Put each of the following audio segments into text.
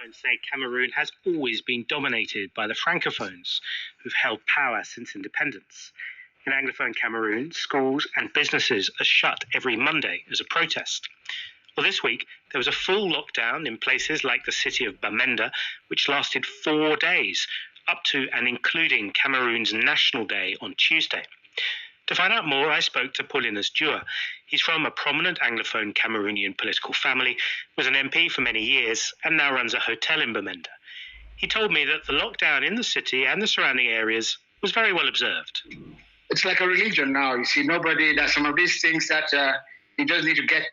Anglophones say Cameroon has always been dominated by the Francophones, who've held power since independence. In Anglophone Cameroon, schools and businesses are shut every Monday as a protest. Well, this week, there was a full lockdown in places like the city of Bamenda, which lasted 4 days, up to and including Cameroon's National Day on Tuesday. To find out more, I spoke to Paulinus Dua. He's from a prominent Anglophone Cameroonian political family, was an MP for many years, and now runs a hotel in Bamenda. He told me that the lockdown in the city and the surrounding areas was very well observed. It's like a religion now. You see, nobody does some of these things that you just need to get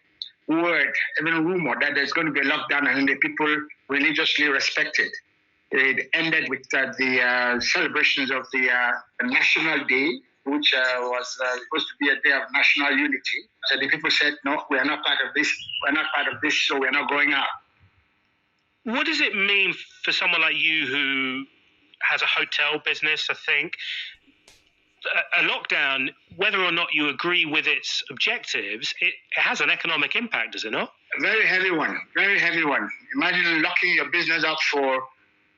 word, even a rumor that there's going to be a lockdown, and the people religiously respect it. It ended with the celebrations of the National Day, which was supposed to be a day of national unity. So the people said, no, we are not part of this. We're not part of this, so we're not going out. What does it mean for someone like you who has a hotel business, I think? A lockdown, whether or not you agree with its objectives, it has an economic impact, does it not? A very heavy one, very heavy one. Imagine locking your business up for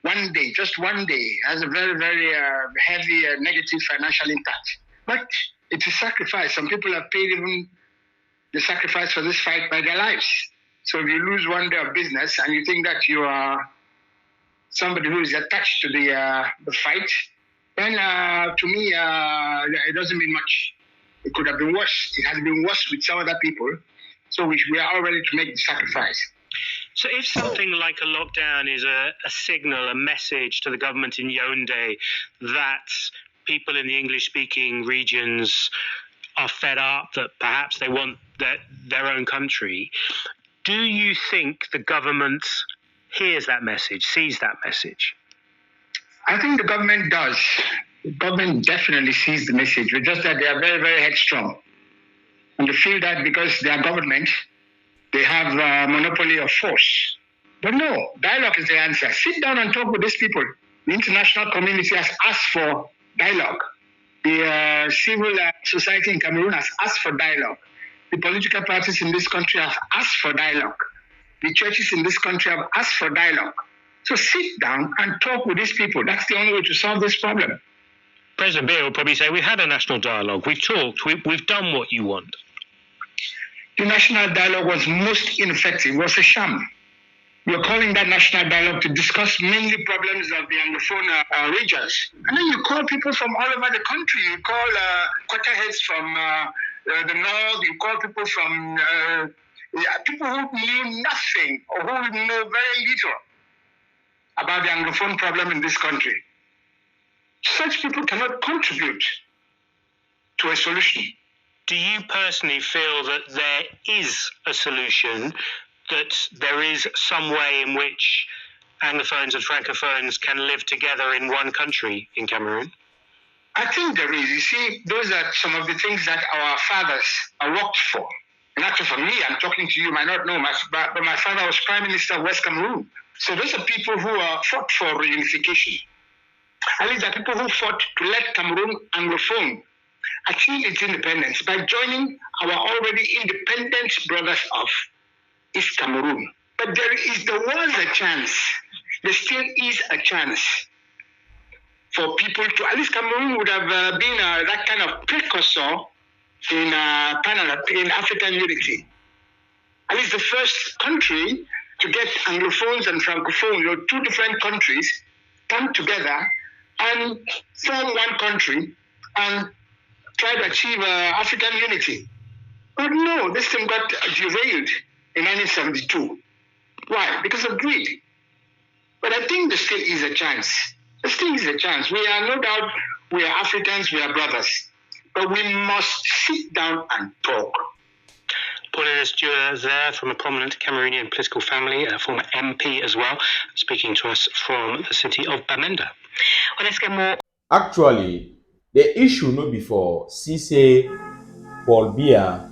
1 day, just 1 day, has a very, very heavy negative financial impact. But it's a sacrifice. Some people have paid even the sacrifice for this fight by their lives. So if you lose 1 day of business and you think that you are somebody who is attached to the fight, then to me, it doesn't mean much. It could have been worse. It has been worse with some other people. So we are all ready to make the sacrifice. So if something like a lockdown is a signal, a message to the government in Yaoundé that people in the English-speaking regions are fed up, that perhaps they want their own country, do you think the government hears that message, sees that message? I think the government does. The government definitely sees the message. It's just that they are very, very headstrong. And they feel that because they are government, they have a monopoly of force. But no, dialogue is the answer. Sit down and talk with these people. The international community has asked for dialogue. The civil society in Cameroon has asked for dialogue. The political parties in this country have asked for dialogue. The churches in this country have asked for dialogue. So sit down and talk with these people. That's the only way to solve this problem. President Biya will probably say, we've had a national dialogue, we've talked, we've done what you want. The national dialogue was most ineffective, was a sham. You're calling that national dialogue to discuss mainly problems of the Anglophone regions. And then you call people from all over the country. You call quarterheads from the north, you call people from people who knew nothing or who know very little about the Anglophone problem in this country. Such people cannot contribute to a solution. Do you personally feel that there is a solution, that there is some way in which Anglophones and Francophones can live together in one country in Cameroon? I think there is. You see, those are some of the things that our fathers worked for. And actually for me, I'm talking to you, might not know, but my father was Prime Minister of West Cameroon. So those are people who fought for reunification. At least are people who fought to let Cameroon Anglophone achieve its independence by joining our already independent brothers of East Cameroon. But there was a chance, there still is a chance for people to, at least Cameroon would have been that kind of precursor in African unity. At least the first country to get Anglophones and Francophones, two different countries, come together and form one country and try to achieve African unity. But no, this thing got derailed in 1972. Why? Because of greed. But I think there still is a chance. There still is a chance. We are no doubt, we are Africans, we are brothers. But we must sit down and talk. Paulinus Dua there from a prominent Cameroonian political family, a former MP as well, speaking to us from the city of Bamenda. Well, let's get more. Actually, the issue no before say Paul Biya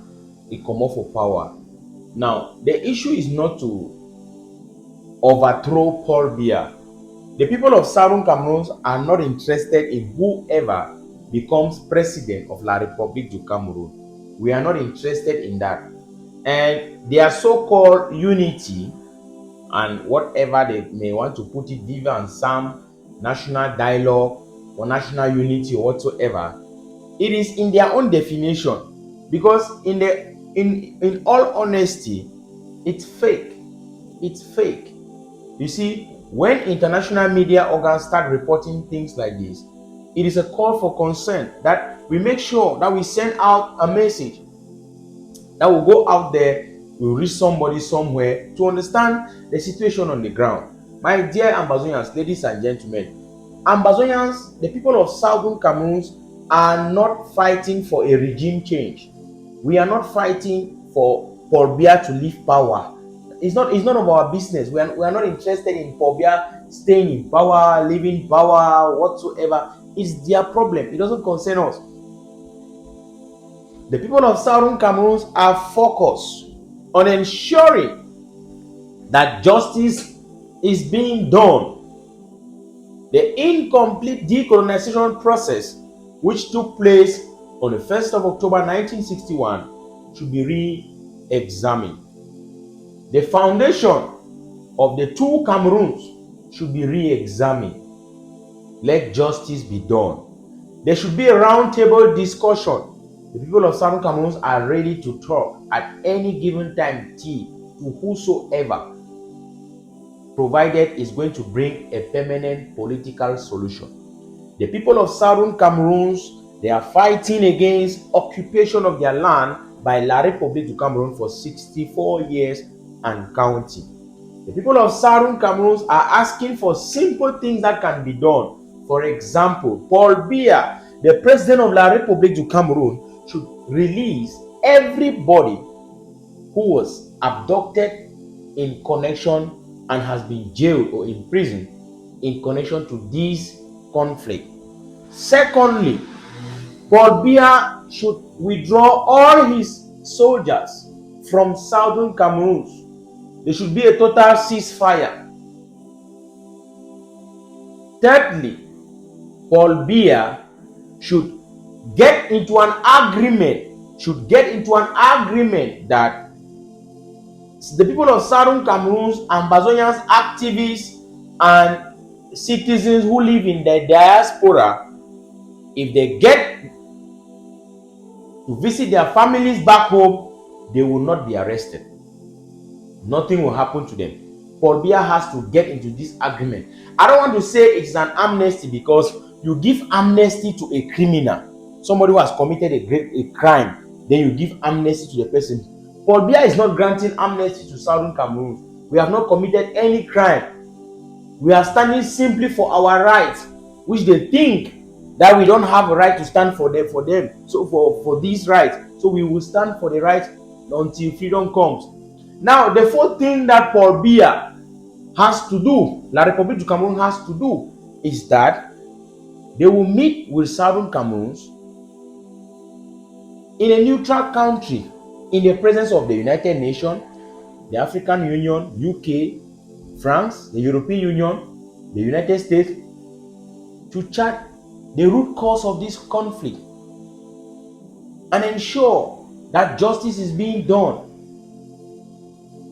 he come up for power. Now, the issue is not to overthrow Paul Biya. The people of Southern Cameroon are not interested in whoever becomes president of La République du Cameroon. We are not interested in that. And their so-called unity and whatever they may want to put it, Viva and Sam, national dialogue or national unity or whatsoever, it is in their own definition. Because in all honesty, it's fake. It's fake. You see, when international media organs start reporting things like this, it is a call for concern that we make sure that we send out a message that will go out there, will reach somebody somewhere to understand the situation on the ground. My dear Ambazonians, ladies and gentlemen, Ambazonians, the people of Southern Cameroon, are not fighting for a regime change. We are not fighting for Paul Biya to leave power. It's none of our business. We are not interested in Paul Biya staying in power, leaving power, whatsoever. It's their problem. It doesn't concern us. The people of Southern Cameroon are focused on ensuring that justice is being done. The incomplete decolonization process, which took place on the 1st of October 1961, should be re-examined. The foundation of the two Cameroons should be re-examined. Let justice be done. There should be a roundtable discussion. The people of Southern Cameroon are ready to talk at any given time to whosoever, provided is going to bring a permanent political solution. The people of Southern Cameroon, they are fighting against occupation of their land by La République du Cameroon for 64 years and counting. The people of Southern Cameroon are asking for simple things that can be done. For example, Paul Biya, the president of La République du Cameroon, should release everybody who was abducted in connection and has been jailed or imprisoned in connection to this conflict. Secondly, Paul Biya should withdraw all his soldiers from Southern Cameroon. There should be a total ceasefire. Thirdly, Paul Biya should get into an agreement that the people of Southern Cameroon, Ambazonians, activists, and citizens who live in the diaspora, if they get to visit their families back home, they will not be arrested. Nothing will happen to them. Paul Biya has to get into this agreement. I don't want to say it's an amnesty, because you give amnesty to a criminal, somebody who has committed a crime, then you give amnesty to the person. Paul Biya is not granting amnesty to Southern Cameroon. We have not committed any crime. We are standing simply for our rights, which they think that we don't have a right to stand for them. So for these rights, so we will stand for the rights until freedom comes. Now, the fourth thing that Paul Biya has to do, La République du Cameroun has to do, is that they will meet with Southern Cameroons in a neutral country, in the presence of the United Nations, the African Union, UK, France, the European Union, the United States, to chart the root cause of this conflict and ensure that justice is being done.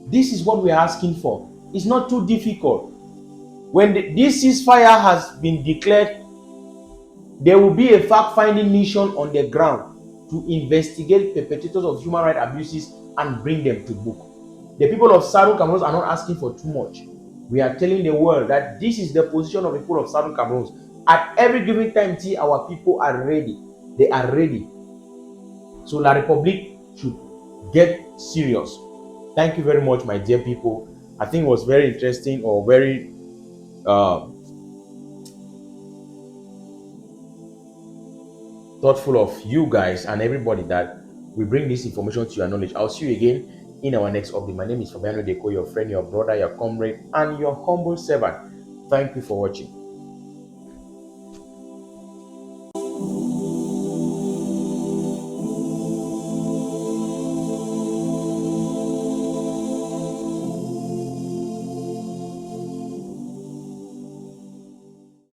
This is what we are asking for. It's not too difficult. When this ceasefire has been declared, there will be a fact-finding mission on the ground to investigate perpetrators of human rights abuses and bring them to book. The people of Southern Cameroon are not asking for too much. We are telling the world that this is the position of the people of Southern Cameroon. At every given time, our people are ready. They are ready. So La République should get serious. Thank you very much, my dear people. I think it was very interesting, or very thoughtful of you guys and everybody that we bring this information to your knowledge. I'll see you again in our next update. My name is Fabiano Deco, your friend, your brother, your comrade, and your humble servant. Thank you for watching.